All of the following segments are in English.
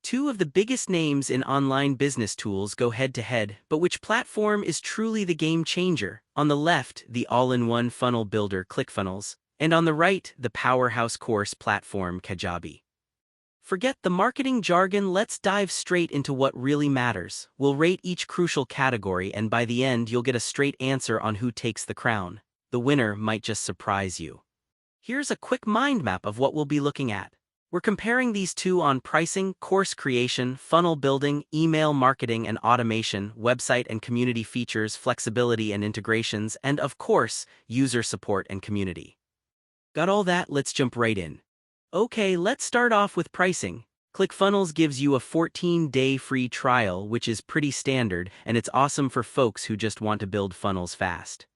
Two of the biggest names in online business tools go head-to-head, but which platform is truly the game changer? On the left, the all-in-one funnel builder ClickFunnels, and on the right, the powerhouse course platform Kajabi. Forget the marketing jargon, let's dive straight into what really matters. We'll rate each crucial category, and by the end you'll get a straight answer on who takes the crown. The winner might just surprise you. Here's a quick mind map of what we'll be looking at. We're comparing these two on pricing, course creation, funnel building, email marketing and automation, website and community features, flexibility and integrations, and of course, user support and community. Got all that? Let's jump right in. Okay, let's start off with pricing. ClickFunnels gives you a 14-day free trial, which is pretty standard, and it's awesome for folks who just want to build funnels fast.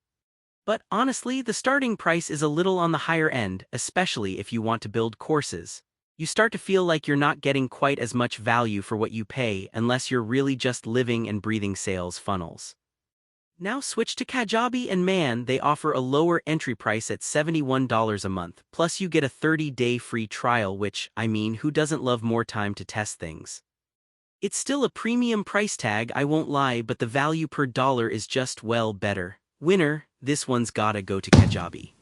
But honestly, the starting price is a little on the higher end, especially if you want to build courses. You start to feel like you're not getting quite as much value for what you pay unless you're really just living and breathing sales funnels. Now switch to Kajabi, and man, they offer a lower entry price at $71 a month, plus you get a 30-day free trial, which, I mean, who doesn't love more time to test things? It's still a premium price tag, I won't lie, but the value per dollar is just, well, better. Winner, this one's gotta go to Kajabi.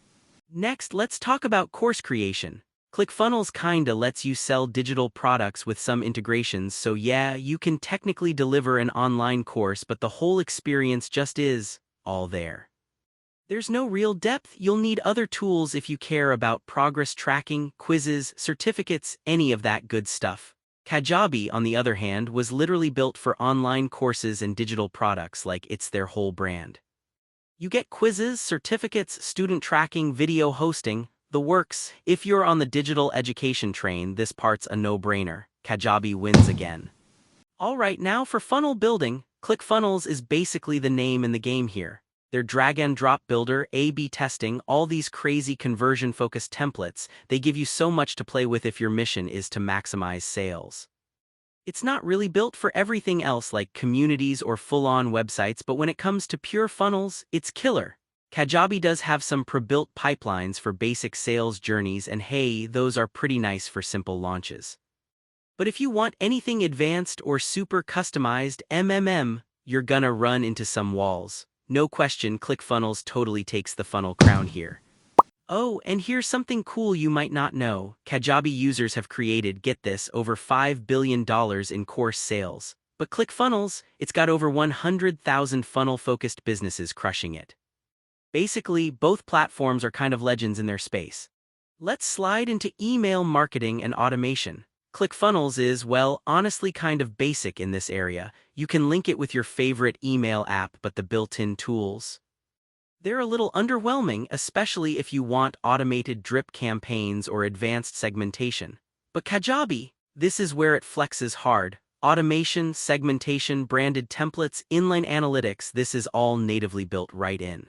Next, let's talk about course creation. ClickFunnels kinda lets you sell digital products with some integrations, so yeah, you can technically deliver an online course, but the whole experience just is all there. There's no real depth. You'll need other tools if you care about progress tracking, quizzes, certificates, any of that good stuff. Kajabi, on the other hand, was literally built for online courses and digital products, like it's their whole brand. You get quizzes, certificates, student tracking, video hosting, the works. If you're on the digital education train, this part's a no-brainer. Kajabi wins again. Alright, now for funnel building, ClickFunnels is basically the name in the game here. Their drag-and-drop builder, A/B testing, all these crazy conversion-focused templates, they give you so much to play with if your mission is to maximize sales. It's not really built for everything else like communities or full-on websites, but when it comes to pure funnels, it's killer. Kajabi does have some pre-built pipelines for basic sales journeys, and hey, those are pretty nice for simple launches. But if you want anything advanced or super customized, you're gonna run into some walls. No question, ClickFunnels totally takes the funnel crown here. Oh, and here's something cool you might not know. Kajabi users have created, get this, over $5 billion in course sales. But ClickFunnels, it's got over 100,000 funnel-focused businesses crushing it. Basically, both platforms are kind of legends in their space. Let's slide into email marketing and automation. ClickFunnels is, well, honestly kind of basic in this area. You can link it with your favorite email app, but the built-in tools, they're a little underwhelming, especially if you want automated drip campaigns or advanced segmentation. But Kajabi, this is where it flexes hard. Automation, segmentation, branded templates, inline analytics, this is all natively built right in.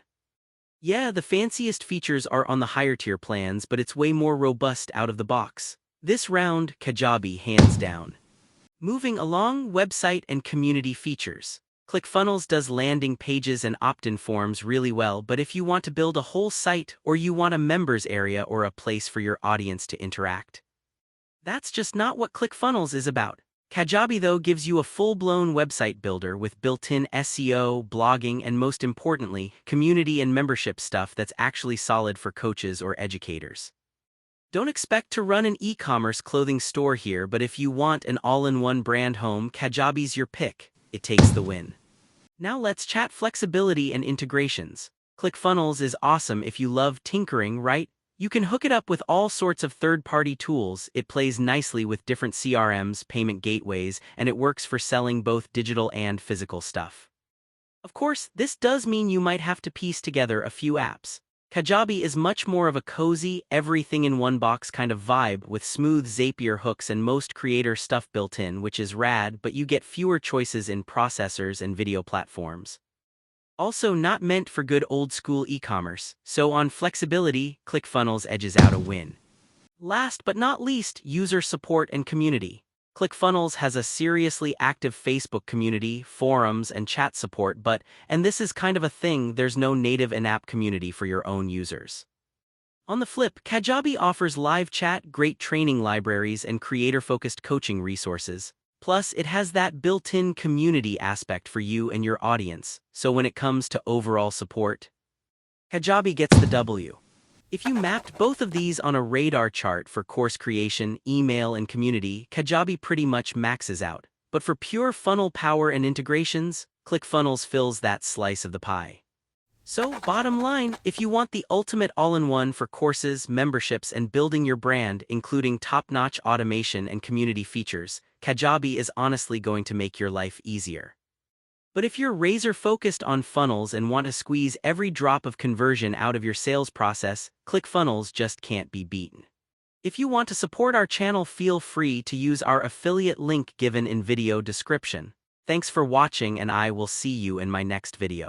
Yeah, the fanciest features are on the higher tier plans, but it's way more robust out of the box. This round, Kajabi hands down. Moving along, website and community features. ClickFunnels does landing pages and opt-in forms really well, but if you want to build a whole site or you want a members area or a place for your audience to interact, that's just not what ClickFunnels is about. Kajabi, though, gives you a full-blown website builder with built-in SEO, blogging, and most importantly, community and membership stuff that's actually solid for coaches or educators. Don't expect to run an e-commerce clothing store here, but if you want an all-in-one brand home, Kajabi's your pick. It takes the win. Now let's chat flexibility and integrations. ClickFunnels is awesome if you love tinkering, right? You can hook it up with all sorts of third-party tools. It plays nicely with different CRMs, payment gateways, and it works for selling both digital and physical stuff. Of course, this does mean you might have to piece together a few apps. Kajabi is much more of a cozy, everything-in-one-box kind of vibe with smooth Zapier hooks and most creator stuff built in, which is rad, but you get fewer choices in processors and video platforms. Also not meant for good old-school e-commerce, so on flexibility, ClickFunnels edges out a win. Last but not least, user support and community. ClickFunnels has a seriously active Facebook community, forums, and chat support, but, and this is kind of a thing, there's no native in-app community for your own users. On the flip, Kajabi offers live chat, great training libraries, and creator-focused coaching resources. Plus, it has that built-in community aspect for you and your audience, so when it comes to overall support, Kajabi gets the W. If you mapped both of these on a radar chart for course creation, email, and community, Kajabi pretty much maxes out. But for pure funnel power and integrations, ClickFunnels fills that slice of the pie. So, bottom line, if you want the ultimate all-in-one for courses, memberships, and building your brand, including top-notch automation and community features, Kajabi is honestly going to make your life easier. But if you're razor-focused on funnels and want to squeeze every drop of conversion out of your sales process, ClickFunnels just can't be beaten. If you want to support our channel, feel free to use our affiliate link given in video description. Thanks for watching, and I will see you in my next video.